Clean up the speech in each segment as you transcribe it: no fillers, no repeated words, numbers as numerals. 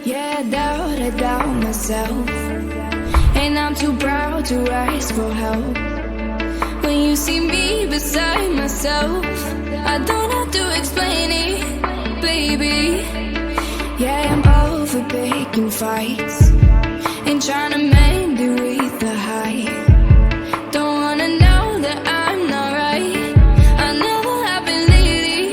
Yeah, I doubt myself, and I'm too proud to ask for help. When you see me beside myself, I don't have to explain it, baby. Yeah, I'm over picking fights and trying to mend it with the high. Don't wanna know that I'm not right. I never have been lately.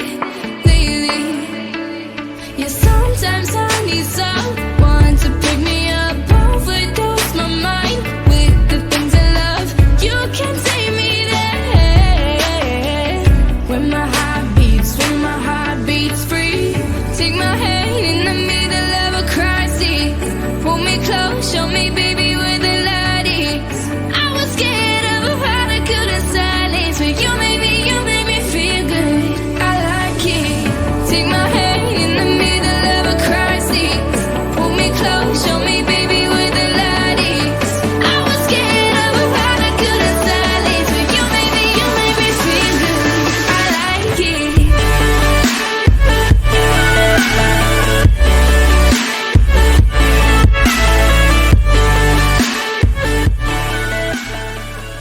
Yeah, sometimes I need someone to pick me up, overdose my mind with the things I love. You can take me there when my heart beats free. Take my hand in the middle of a crisis. Pull me close, show me, baby, where the light is. I was scared of a heart I couldn't silence, but you made me feel good. I like it. Take my hand in the middle of a crisis. Pull me close, show me, baby, where the light is. I was scared of a heart I couldn't silence, but you made me feel good. I like it.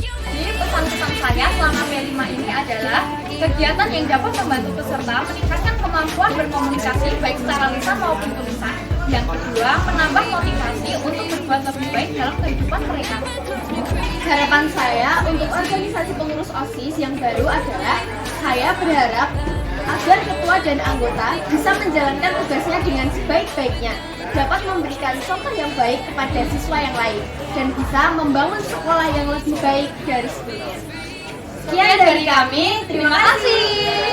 Jadi pesan-pesan saya selama P5 ini adalah kegiatan yang dapat membantu peserta meningkatkan kemampuan berkomunikasi baik secara lisan maupun tulisan. Yang kedua, menambah motivasi untuk berbuat lebih baik dalam kehidupan mereka. Harapan saya untuk organisasi pengurus OSIS yang baru adalah saya berharap agar ketua dan anggota bisa menjalankan tugasnya dengan sebaik-baiknya, dapat memberikan contoh yang baik kepada siswa yang lain, dan bisa membangun sekolah yang lebih baik dari sebelumnya. Sekian dari kami, terima kasih.